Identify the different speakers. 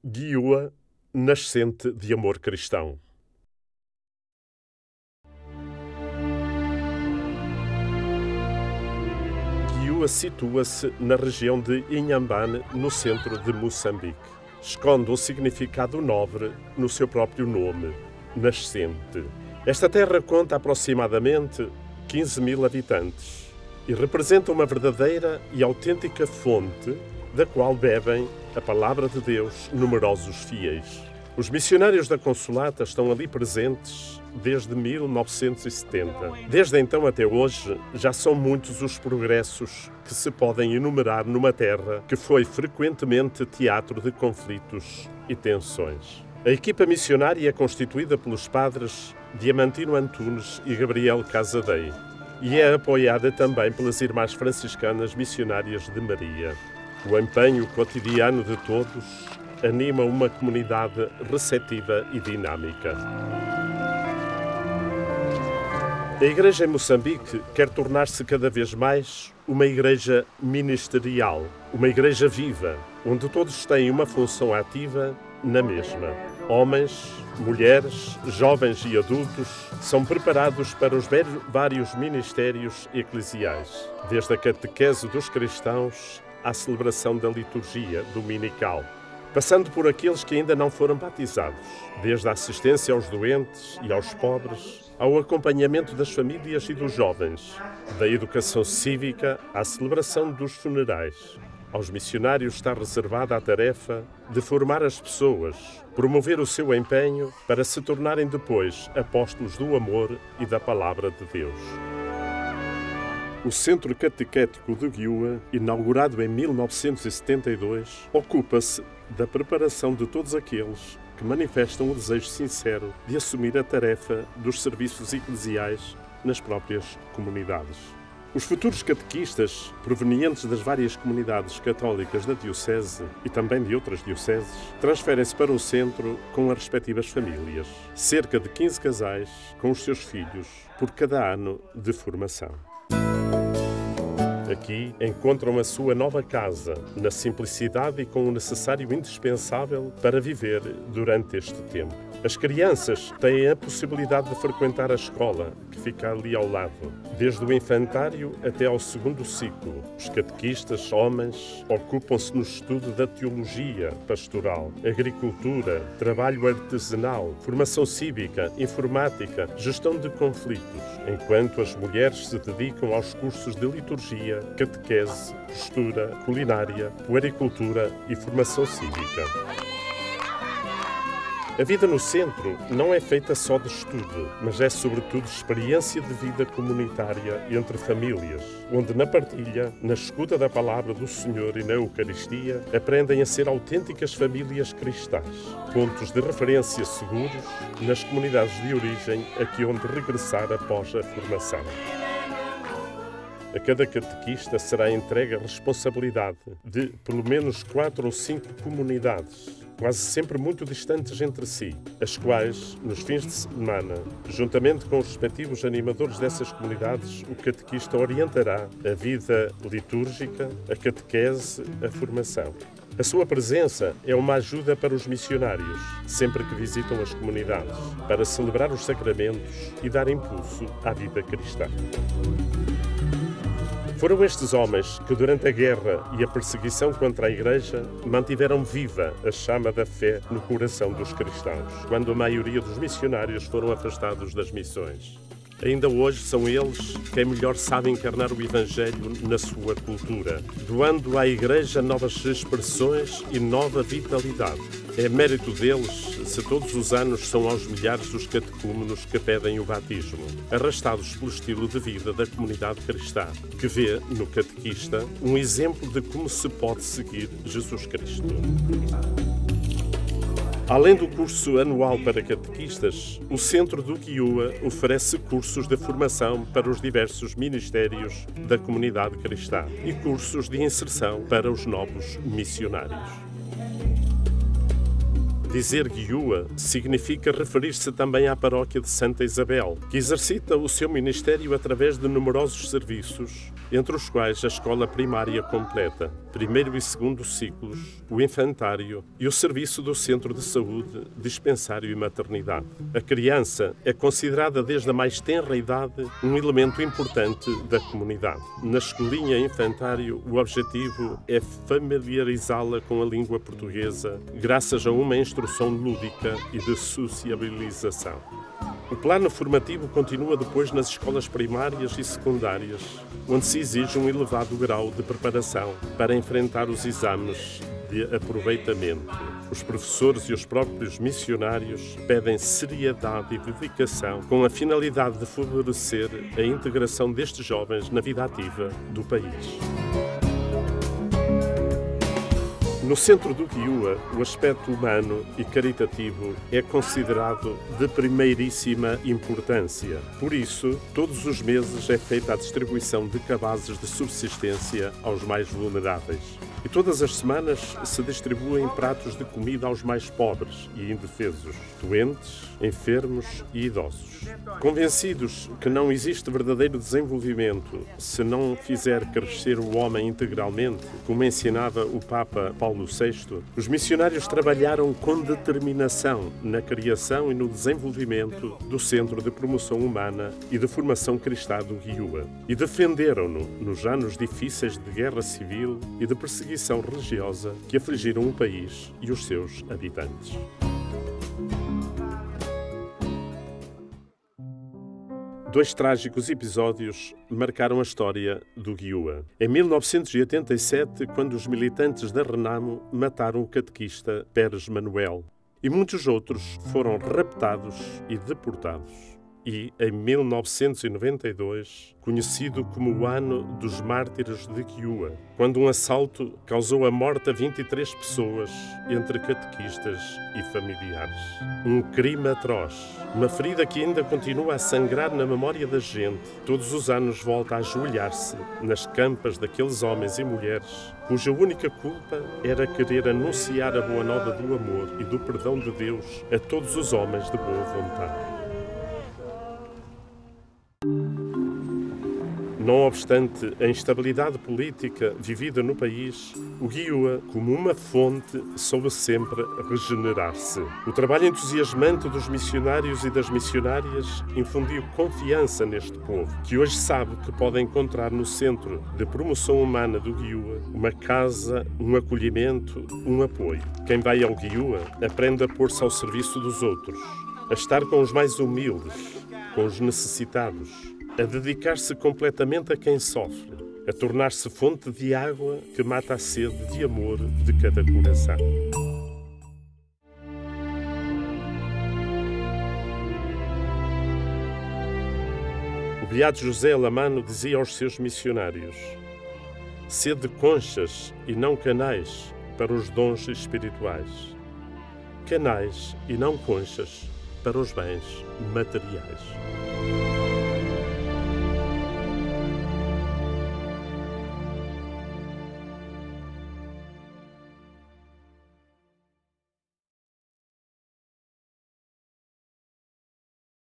Speaker 1: Guiúa, nascente de amor cristão. Guiúa situa-se na região de Inhambane, no centro de Moçambique. Esconde um significado nobre no seu próprio nome, nascente. Esta terra conta aproximadamente 15.000 habitantes e representa uma verdadeira e autêntica fonte da qual bebem a palavra de Deus numerosos fiéis. Os missionários da Consolata estão ali presentes desde 1970. Desde então até hoje, já são muitos os progressos que se podem enumerar numa terra que foi frequentemente teatro de conflitos e tensões. A equipa missionária é constituída pelos padres Diamantino Antunes e Gabriel Casadei e é apoiada também pelas irmãs franciscanas missionárias de Maria. O empenho cotidiano de todos anima uma comunidade receptiva e dinâmica. A Igreja em Moçambique quer tornar-se cada vez mais uma igreja ministerial, uma igreja viva, onde todos têm uma função ativa na mesma. Homens, mulheres, jovens e adultos são preparados para os vários ministérios eclesiais, desde a catequese dos cristãos à celebração da liturgia dominical, passando por aqueles que ainda não foram batizados, desde a assistência aos doentes e aos pobres, ao acompanhamento das famílias e dos jovens, da educação cívica à celebração dos funerais. Aos missionários está reservada a tarefa de formar as pessoas, promover o seu empenho para se tornarem depois apóstolos do amor e da palavra de Deus. O Centro Catequético de Guiúa, inaugurado em 1972, ocupa-se da preparação de todos aqueles que manifestam o desejo sincero de assumir a tarefa dos serviços eclesiais nas próprias comunidades. Os futuros catequistas, provenientes das várias comunidades católicas da Diocese e também de outras dioceses, transferem-se para o centro com as respectivas famílias. Cerca de 15 casais com os seus filhos por cada ano de formação. Aqui encontram a sua nova casa, na simplicidade e com o necessário e indispensável para viver durante este tempo. As crianças têm a possibilidade de frequentar a escola, que fica ali ao lado, desde o infantário até ao segundo ciclo. Os catequistas, homens, ocupam-se no estudo da teologia pastoral, agricultura, trabalho artesanal, formação cívica, informática, gestão de conflitos, enquanto as mulheres se dedicam aos cursos de liturgia, catequese, postura, culinária, puericultura e formação cívica. A vida no centro não é feita só de estudo, mas é sobretudo experiência de vida comunitária entre famílias, onde na partilha, na escuta da palavra do Senhor e na Eucaristia, aprendem a ser autênticas famílias cristãs, pontos de referência seguros nas comunidades de origem a que onde regressar após a formação. A cada catequista será entregue a responsabilidade de pelo menos 4 ou 5 comunidades, quase sempre muito distantes entre si, as quais, nos fins de semana, juntamente com os respectivos animadores dessas comunidades, o catequista orientará a vida litúrgica, a catequese, a formação. A sua presença é uma ajuda para os missionários, sempre que visitam as comunidades, para celebrar os sacramentos e dar impulso à vida cristã. Foram estes homens que, durante a guerra e a perseguição contra a Igreja, mantiveram viva a chama da fé no coração dos cristãos, quando a maioria dos missionários foram afastados das missões. Ainda hoje são eles quem melhor sabe encarnar o Evangelho na sua cultura, doando à Igreja novas expressões e nova vitalidade. É mérito deles se todos os anos são aos milhares os catecúmenos que pedem o batismo, arrastados pelo estilo de vida da comunidade cristã, que vê no catequista um exemplo de como se pode seguir Jesus Cristo. Além do curso anual para catequistas, o Centro do Guiúa oferece cursos de formação para os diversos ministérios da comunidade cristã e cursos de inserção para os novos missionários. Dizer Guiúa significa referir-se também à paróquia de Santa Isabel, que exercita o seu ministério através de numerosos serviços, entre os quais a escola primária completa. primeiro e segundo ciclos, o infantário e o serviço do centro de saúde, dispensário e maternidade. A criança é considerada desde a mais tenra idade um elemento importante da comunidade. Na escolinha infantário, o objetivo é familiarizá-la com a língua portuguesa, graças a uma instrução lúdica e de sociabilização. O plano formativo continua depois nas escolas primárias e secundárias, onde se exige um elevado grau de preparação para enfrentar os exames de aproveitamento. Os professores e os próprios missionários pedem seriedade e dedicação com a finalidade de favorecer a integração destes jovens na vida ativa do país. No centro do Guiúa, o aspecto humano e caritativo é considerado de primeiríssima importância. Por isso, todos os meses é feita a distribuição de cabazes de subsistência aos mais vulneráveis. E todas as semanas se distribuem pratos de comida aos mais pobres e indefesos, doentes, enfermos e idosos. Convencidos que não existe verdadeiro desenvolvimento se não fizer crescer o homem integralmente, como ensinava o Papa Paulo VI, os missionários trabalharam com determinação na criação e no desenvolvimento do Centro de Promoção Humana e de Formação Cristã do Guiúa e defenderam-no nos anos difíceis de guerra civil e de perseguição religiosa que afligiram o país e os seus habitantes. Dois trágicos episódios marcaram a história do Guiúa. Em 1987, quando os militantes da Renamo mataram o catequista Pérez Manuel, e muitos outros foram raptados e deportados. E, em 1992, conhecido como o Ano dos Mártires de Guiúa, quando um assalto causou a morte a 23 pessoas, entre catequistas e familiares. Um crime atroz, uma ferida que ainda continua a sangrar na memória da gente. Todos os anos volta a ajoelhar-se nas campas daqueles homens e mulheres cuja única culpa era querer anunciar a boa nova do amor e do perdão de Deus a todos os homens de boa vontade. Não obstante a instabilidade política vivida no país, o Guiúa, como uma fonte, soube sempre regenerar-se. O trabalho entusiasmante dos missionários e das missionárias infundiu confiança neste povo, que hoje sabe que pode encontrar no Centro de Promoção Humana do Guiúa uma casa, um acolhimento, um apoio. Quem vai ao Guiúa aprende a pôr-se ao serviço dos outros, a estar com os mais humildes, com os necessitados, a dedicar-se completamente a quem sofre, a tornar-se fonte de água que mata a sede de amor de cada coração. O beato José Alamano dizia aos seus missionários: sede conchas e não canais para os dons espirituais, canais e não conchas para os bens materiais.